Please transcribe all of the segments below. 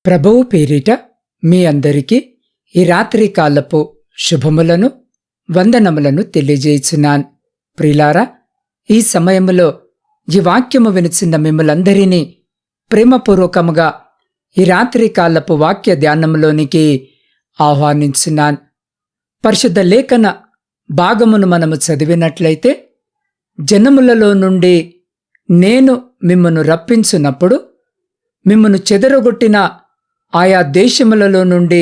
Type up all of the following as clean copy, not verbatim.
ప్రభువు పేరిట మీ అందరికీ ఈ రాత్రి కాలపు శుభములను వందనములను తెలియజేయుచున్నాను. ప్రియులారా, ఈ సమయములో ఈ వాక్యము వినుచున్న మిమ్మలందరినీ ప్రేమపూర్వకముగా ఈ రాత్రి కాలపు వాక్య ధ్యానములోనికి ఆహ్వానించున్నాను. పరిశుద్ధ లేఖన భాగమును మనము చదివినట్లయితే, జనములలో నుండి నేను మిమ్మును రప్పించున్నప్పుడు, మిమ్మును చెదరగొట్టిన ఆయా దేశములలో నుండి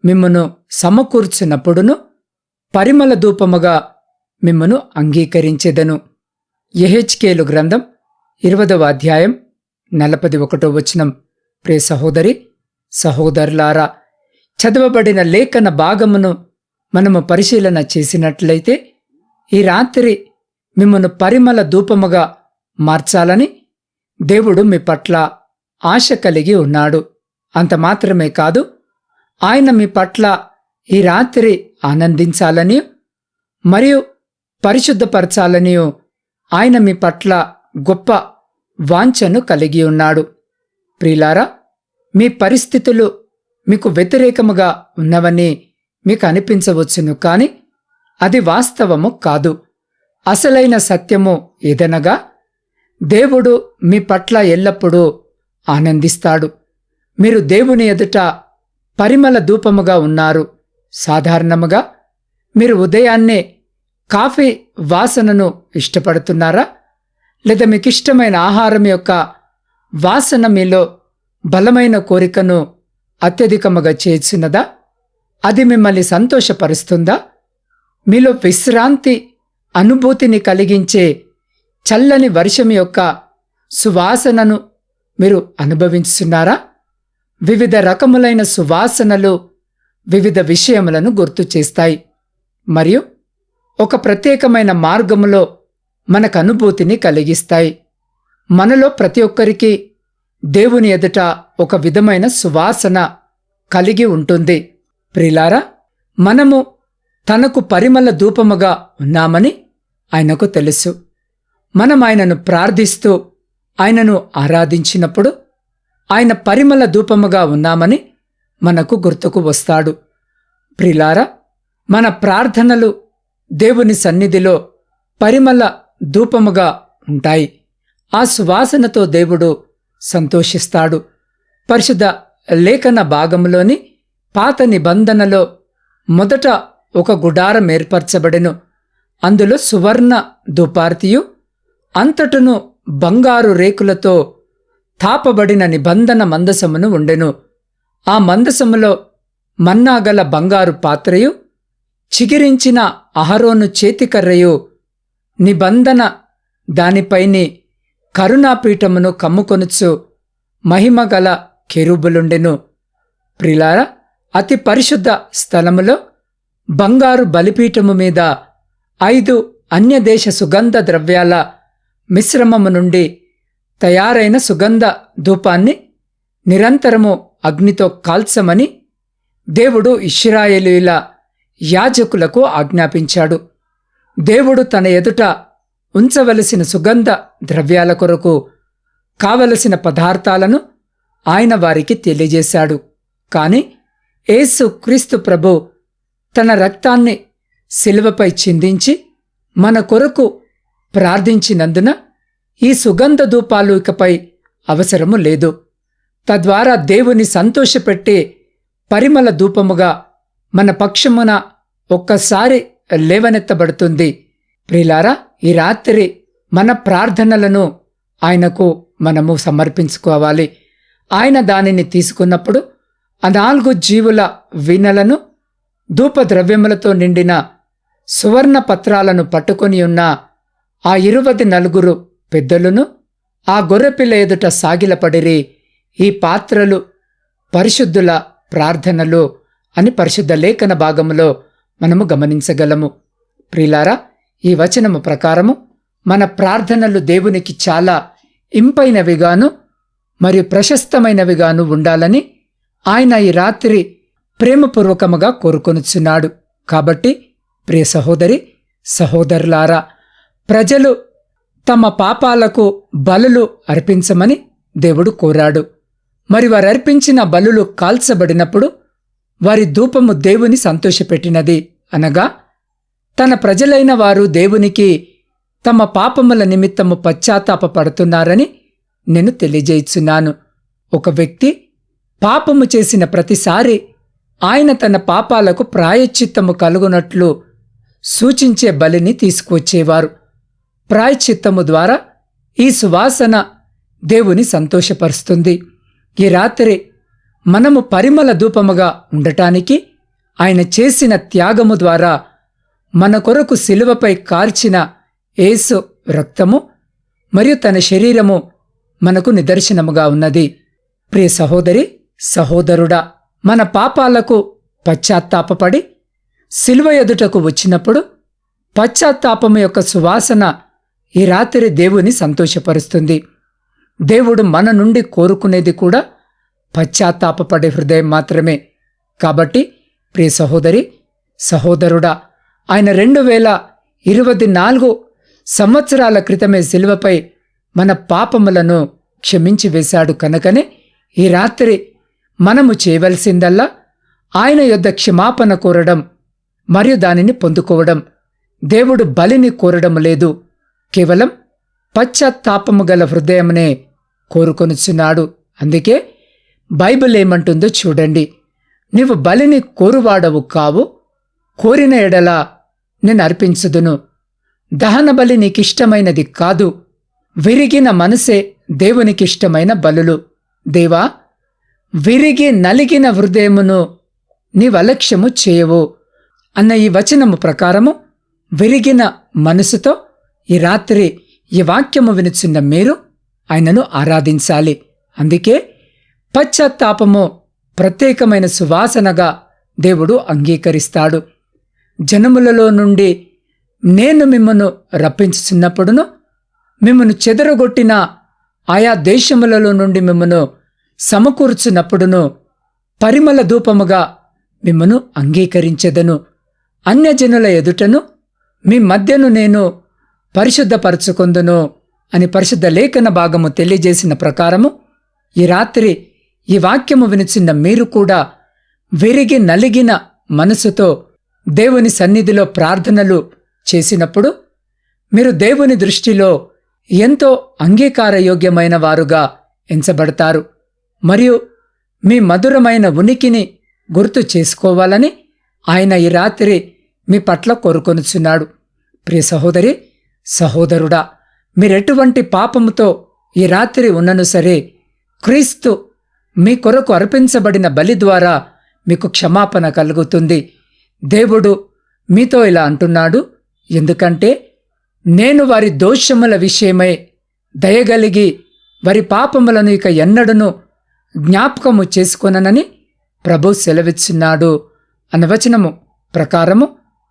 మిమ్మును సమకూర్చున్నప్పుడును పరిమళ ధూపముగా మిమ్మును అంగీకరించెదను. యెహెజ్కేలు గ్రంథం 20వ అధ్యాయం 41వ వచనం. ప్రియ సహోదరి సహోదరులారా, చదవబడిన లేఖన భాగమును మనము పరిశీలన చేసినట్లయితే, ఈ రాత్రి మిమ్మును పరిమళ ధూపముగా మార్చాలని దేవుడు మీ పట్ల ఆశ కలిగి ఉన్నాడు. అంత మాత్రమే కాదు, ఆయన మీ పట్ల ఈ రాత్రి ఆనందించాలని మరియు పరిశుద్ధపరచాలని ఆయన మీ పట్ల గొప్ప వాంఛను కలిగి ఉన్నాడు. ప్రియులారా, మీ పరిస్థితులు మీకు వ్యతిరేకముగా ఉన్నవని మీకు అనిపించవచ్చును, కానీ అది వాస్తవము కాదు. అసలైన సత్యము ఏదనగా, దేవుడు మీ పట్ల ఎల్లప్పుడూ ఆనందిస్తాడు. మీరు దేవుని ఎదుట పరిమళ ధూపముగా ఉన్నారు. సాధారణముగా మీరు ఉదయాన్నే కాఫీ వాసనను ఇష్టపడుతున్నారా? లేదా మీకు ఇష్టమైన ఆహారం యొక్క వాసన మీలో బలమైన కోరికను అత్యధికముగా చేర్చున్నదా? అది మిమ్మల్ని సంతోషపరుస్తుందా? మీలో విశ్రాంతి అనుభూతిని కలిగించే చల్లని వర్షం యొక్క సువాసనను మీరు అనుభవించుతున్నారా? వివిధ రకములైన సువాసనలు వివిధ విషయములను గుర్తు చేస్తాయి మరియు ఒక ప్రత్యేకమైన మార్గములో మనకు అనుభూతిని కలిగిస్తాయి. మనలో ప్రతి ఒక్కరికి దేవుని ఎదుట ఒక విధమైన సువాసన కలిగి ఉంటుంది. ప్రియులారా, మనము తనకు పరిమళ ధూపముగా ఉన్నామని ఆయనకు తెలుసు. మనం ఆయనను ప్రార్థిస్తూ ఆయనను ఆరాధించినప్పుడు ఆయన పరిమళ ధూపముగా ఉన్నామని మనకు గుర్తుకు వస్తాడు. ప్రియులారా, మన ప్రార్థనలు దేవుని సన్నిధిలో పరిమళ ధూపముగా ఉంటాయి. ఆ సువాసనతో దేవుడు సంతోషిస్తాడు. పరిశుద్ధ లేఖన భాగంలోని పాత నిబంధనలో మొదట ఒక గుడారం ఏర్పరచబడెను. అందులో సువర్ణ ధూపార్తియు అంతటను బంగారు రేకులతో తాపబడిన నిబంధన మందసమును ఉండెను. ఆ మందసములో మన్నాగల బంగారు పాత్రయు చిగిరించిన అహరోను చేతికర్రయు నిబంధన దానిపైని కరుణాపీఠమును కమ్ముకొనుచు మహిమగల కెరూబులుండెను. ప్రియులారా, అతి పరిశుద్ధ స్థలములో బంగారు బలిపీఠము మీద 5 అన్యదేశ సుగంధ ద్రవ్యాల మిశ్రమము నుండి తయారైన సుగంధ ధూపాన్ని నిరంతరము అగ్నితో కాల్చమని దేవుడు ఇశ్రాయేలీయుల యాజకులకు ఆజ్ఞాపించాడు. దేవుడు తన ఎదుట ఉంచవలసిన సుగంధ ద్రవ్యాల కొరకు కావలసిన పదార్థాలను ఆయన వారికి తెలియజేశాడు. కాని యేసు క్రీస్తు ప్రభు తన రక్తాన్ని శిలువపై చిందించి మన కొరకు ప్రార్థించినందున ఈ సుగంధ ధూపాలు ఇకపై అవసరము లేదు. తద్వారా దేవుని సంతోషపెట్టే పరిమళ ధూపముగా మన పక్షమున ఒక్కసారి లేవనెత్తబడుతుంది. ప్రియులారా, ఈ రాత్రి మన ప్రార్థనలను ఆయనకు మనము సమర్పించుకోవాలి. ఆయన దానిని తీసుకున్నప్పుడు ఆ 4 జీవుల వీణలను ధూపద్రవ్యములతో నిండిన సువర్ణ పత్రాలను పట్టుకొని ఉన్న ఆ 24 పెద్దలును ఆ గొర్రెపిల్ల ఎదుట సాగిలపడిరి. ఈ పాత్రలు పరిశుద్ధుల ప్రార్థనలు అని పరిశుద్ధ లేఖన భాగములో మనము గమనించగలము. ప్రియులారా, ఈ వచనము ప్రకారము మన ప్రార్థనలు దేవునికి చాలా ఇంపైనవిగాను మరియు ప్రశస్తమైనవిగాను ఉండాలని ఆయన ఈ రాత్రి ప్రేమపూర్వకముగా కోరుకొనుచున్నాడు. కాబట్టి ప్రియ సహోదరి సహోదరులారా, ప్రజలు తమ పాపాలకు బలులు అర్పించమని దేవుడు కోరాడు. మరి వారర్పించిన బలులు కాల్చబడినప్పుడు వారి ధూపము దేవుని సంతోషపెట్టినది, అనగా తన ప్రజలైన వారు దేవునికి తమ పాపముల నిమిత్తము పశ్చాత్తాపపడుతున్నారని నేను తెలియజేయుచున్నాను. ఒక వ్యక్తి పాపము చేసిన ప్రతిసారి ఆయన తన పాపాలకు ప్రాయశ్చిత్తము కలుగునట్లు సూచించే బలిని తీసుకువచ్చేవారు. ప్రాయశ్చిత్తము ద్వారా ఈ సువాసన దేవుని సంతోషపరుస్తుంది. ఈ రాత్రి మనము పరిమళ ధూపముగా ఉండటానికి ఆయన చేసిన త్యాగము ద్వారా మన కొరకు శిలువపై కార్చిన యేసు రక్తము మరియు తన శరీరము మనకు నిదర్శనముగా ఉన్నది. ప్రియ సహోదరి, సహోదరుడా, మన పాపాలకు పశ్చాత్తాపపడి శిలువ ఎదుటకు వచ్చినప్పుడు పశ్చాత్తాపము యొక్క సువాసన ఈ రాత్రి దేవుని సంతోషపరుస్తుంది. దేవుడు మన నుండి కోరుకునేది కూడా పశ్చాత్తాపపడే హృదయం మాత్రమే. కాబట్టి ప్రియ సహోదరి, సహోదరుడా, ఆయన 2024 సంవత్సరాల క్రితమే శిలువపై మన పాపములను క్షమించి వేశాడు. కనుకనే ఈ రాత్రి మనము చేయవలసిందల్లా ఆయన యొద్ద క్షమాపణ కోరడం మరియు దానిని పొందుకోవడం. దేవుడు బలిని కోరడం లేదు, కేవలం పశ్చాత్తాపము గల హృదయమునే కోరుకొనుచున్నాడు. అందుకే బైబిల్ ఏమంటుందో చూడండి. నీవు బలిని కోరువాడవు కావు, కోరిన ఎడల నేను అర్పించుదును. దహన బలి నీకిష్టమైనది కాదు, విరిగిన మనసే దేవునికిష్టమైన బలులు. దేవా, విరిగి నలిగిన హృదయమును నీవలక్ష్యము చేయవు అన్న ఈ వచనము ప్రకారము విరిగిన మనసుతో ఈ రాత్రి ఈ వాక్యము వినుచున్న మీరు ఆయనను ఆరాధించాలి. అందుకే పశ్చాత్తాపము ప్రత్యేకమైన సువాసనగా దేవుడు అంగీకరిస్తాడు. జనములలో నుండి నేను మిమ్మను రప్పించుచున్నప్పుడును, మిమ్మను చెదరగొట్టిన ఆయా దేశములలో నుండి మిమ్మను సమకూర్చున్నప్పుడును పరిమళ ధూపముగా మిమ్మను అంగీకరించెదను. అన్యజనుల ఎదుటను మీ మధ్యను నేను పరిశుద్ధపరచుకొందును అని పరిశుద్ధ లేఖన భాగము తెలియజేసిన ప్రకారము ఈ రాత్రి ఈ వాక్యము వినుచున్న మీరు కూడా విరిగి నలిగిన మనసుతో దేవుని సన్నిధిలో ప్రార్థనలు చేసినప్పుడు మీరు దేవుని దృష్టిలో ఎంతో అంగీకారయోగ్యమైన వారుగా ఎంచబడతారు. మరియు మీ మధురమైన ఉనికిని గుర్తు చేసుకోవాలని ఆయన ఈ రాత్రి మీ పట్ల కోరుకొనుచున్నాడు. ప్రియ సహోదరి, సహోదరుడా, మీరెటువంటి పాపముతో ఈ రాత్రి ఉన్నను సరే, క్రీస్తు మీ కొరకు అర్పించబడిన బలి ద్వారా మీకు క్షమాపణ కలుగుతుంది. దేవుడు మీతో ఇలా అంటున్నాడు, ఎందుకంటే నేను వారి దోషముల విషయమై దయగలిగి వారి పాపములను ఇక ఎన్నడూను జ్ఞాపకము చేసుకొననని ప్రభు సెలవిచ్చున్నాడు అన్న వచనము ప్రకారము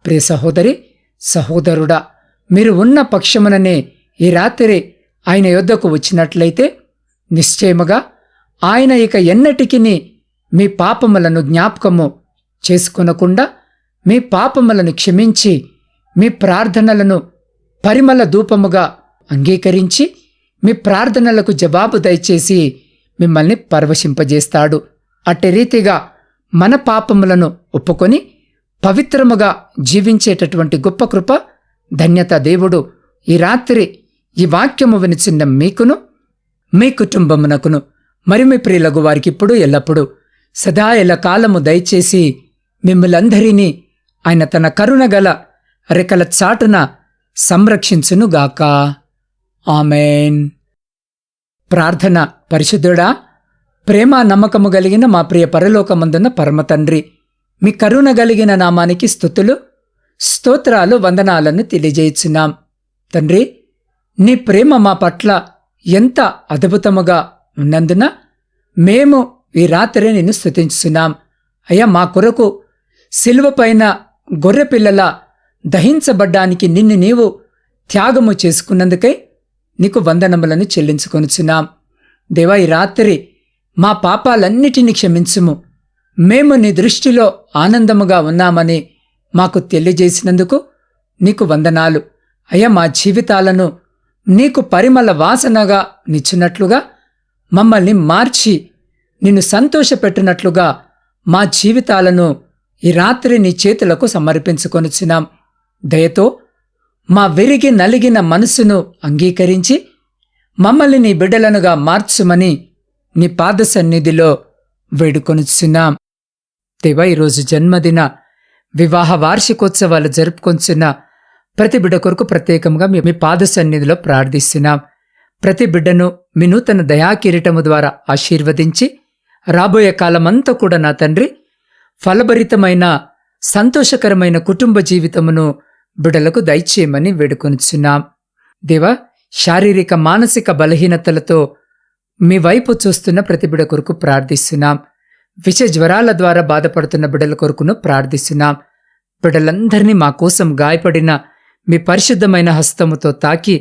ప్రియ సహోదరి, సహోదరుడా, మీరు ఉన్న పక్షముననే ఈ రాత్రి ఆయన యొద్దకు వచ్చినట్లయితే నిశ్చయముగా ఆయన ఇక ఎన్నటికిని మీ పాపములను జ్ఞాపకము చేసుకొనకుండా మీ పాపములను క్షమించి మీ ప్రార్థనలను పరిమళ ధూపముగా అంగీకరించి మీ ప్రార్థనలకు జవాబు దయచేసి మిమ్మల్ని పరవశింపజేస్తాడు. అట్టి రీతిగా మన పాపములను ఒప్పుకొని పవిత్రముగా జీవించేటటువంటి గొప్ప కృప, ధన్యత దేవుడు ఈ రాత్రి ఈ వాక్యము వినిచిన్న మీకును మీ కుటుంబమునకును మరి మీ ప్రియులకు వారికి ఇప్పుడు ఎల్లప్పుడూ సదా ఎల్లకాలము దయచేసి మిమ్మలందరినీ ఆయన తన కరుణగల రెక్కల చాటున సంరక్షించునుగాక. ఆమెన్. ప్రార్థన. పరిశుద్ధుడా, ప్రేమ నమ్మకము కలిగిన మా ప్రియ పరలోకమందున్న పరమతండ్రి, మీ కరుణ కలిగిన నామానికి స్తుతులు, స్తోత్రాలు, వందనాలను తెలియజేయుచున్నాం. తండ్రి, నీ ప్రేమ మా పట్ల ఎంత అద్భుతముగా ఉన్నందున మేము ఈ రాత్రి నిన్ను స్తుతించుచున్నాం. అయ్యా, మా కొరకు శిలువపైన గొర్రెపిల్లల దహించబడ్డానికి నిన్ను నీవు త్యాగము చేసుకున్నందుకై నీకు వందనములను చెల్లించుకొనుచున్నాం. దేవా, ఈ రాత్రి మా పాపాలన్నిటినీ క్షమించుము. మేము నీ దృష్టిలో ఆనందముగా ఉన్నామని మాకు తెలియజేసినందుకు నీకు వందనాలు. అయ్యా, మా జీవితాలను నీకు పరిమళ వాసనగా నిచ్చినట్లుగా మమ్మల్ని మార్చి నిన్ను సంతోషపెట్టినట్లుగా మా జీవితాలను ఈ రాత్రి నీ చేతులకు సమర్పించుకొనుచున్నాం. దయతో మా విరిగి నలిగిన మనసును అంగీకరించి మమ్మల్ని నీ బిడ్డలనుగా మార్చుమని నీ పాద సన్నిధిలో వేడుకొనుచున్నాం. దేవా, ఈరోజు జన్మదిన వివాహ వార్షికోత్సవాలు జరుపుకొంచున్న ప్రతి బిడ్డ కొరకు ప్రత్యేకంగా మీ పాద సన్నిధిలో ప్రార్థిస్తున్నాం. ప్రతి బిడ్డను మీ నూతన దయాకిరీటము ద్వారా ఆశీర్వదించి రాబోయే కాలమంతా కూడా నా తండ్రి ఫలభరితమైన సంతోషకరమైన కుటుంబ జీవితమును బిడ్డలకు దయచేయమని వేడుకొనుచున్నాం. దేవా, శారీరక మానసిక బలహీనతలతో మీ వైపు చూస్తున్న ప్రతి బిడ్డ కొరకు ప్రార్థిస్తున్నాం. విష జ్వరాల ద్వారా బాధపడుతున్న బిడ్డల కొరకును ప్రార్థిస్తున్నాం. బిడ్డలందరినీ మా కోసం గాయపడిన మీ పరిశుద్ధమైన హస్తముతో తాకి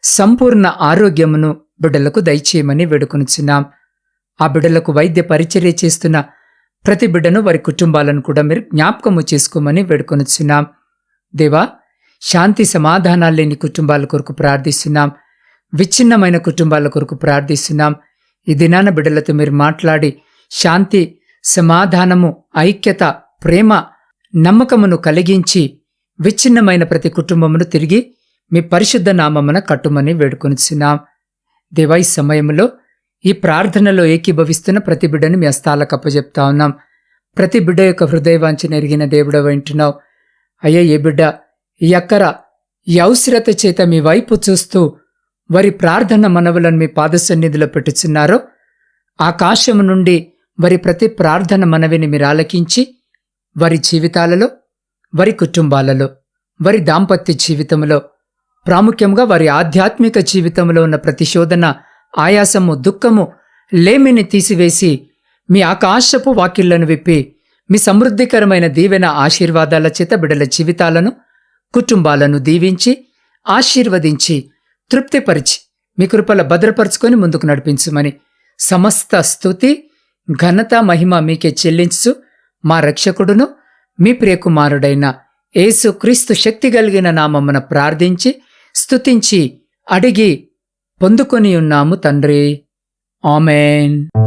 సంపూర్ణ ఆరోగ్యమును బిడ్డలకు దయచేయమని వేడుకొనుచున్నాం. ఆ బిడ్డలకు వైద్య పరిచర్య చేస్తున్న ప్రతి బిడ్డను వారి కుటుంబాలను కూడా మీరు జ్ఞాపకము చేసుకోమని వేడుకొనుచున్నాం. దేవా, శాంతి సమాధానాలు లేని కుటుంబాల కొరకు ప్రార్థిస్తున్నాం. విచ్ఛిన్నమైన కుటుంబాల కొరకు ప్రార్థిస్తున్నాం. ఈ దినాన బిడ్డలతో మీరు మాట్లాడి శాంతి, సమాధానము, ఐక్యత, ప్రేమ, నమ్మకమును కలిగించి విచ్ఛిన్నమైన ప్రతి కుటుంబమును తిరిగి మీ పరిశుద్ధ నామమున కట్టుమని వేడుకొనుచున్నాం. దేవా, ఈ సమయంలో ఈ ప్రార్థనలో ఏకీభవిస్తున్న ప్రతి బిడ్డను మీ హస్తాలకు అప్పజెప్తా ఉన్నాం. ప్రతి బిడ్డ యొక్క హృదయవాంఛన ఎరిగిన దేవుడవు వింటున్నావు. అయ్యా, ఏ బిడ్డ ఈ అక్కర ఈ అవసరత చేత మీ వైపు చూస్తూ వారి ప్రార్థన మనవులను మీ పాద సన్నిధిలో పెట్టుచున్నారో ఆకాశము నుండి వారి ప్రతి ప్రార్థన మనవిని మీరు ఆలకించి వారి జీవితాలలో, వారి కుటుంబాలలో, వారి దాంపత్య జీవితంలో, ప్రాముఖ్యంగా వారి ఆధ్యాత్మిక జీవితంలో ఉన్న ప్రతిశోధన, ఆయాసము, దుఃఖము, లేమిని తీసివేసి మీ ఆకాశపు వాకిళ్లను విప్పి మీ సమృద్ధికరమైన దీవెన ఆశీర్వాదాల చేత బిడ్డల జీవితాలను, కుటుంబాలను దీవించి ఆశీర్వదించి తృప్తిపరిచి మీ కృపల భద్రపరుచుకొని ముందుకు నడిపించుమని సమస్త స్తుతి, ఘనత, మహిమ మీకే చెల్లించు మా రక్షకుడును మీ ప్రియకుమారుడైన యేసు క్రీస్తు శక్తి కలిగిన నామమున ప్రార్థించి స్తుతించి అడిగి పొందుకొని ఉన్నాము తండ్రి. ఆమేన్.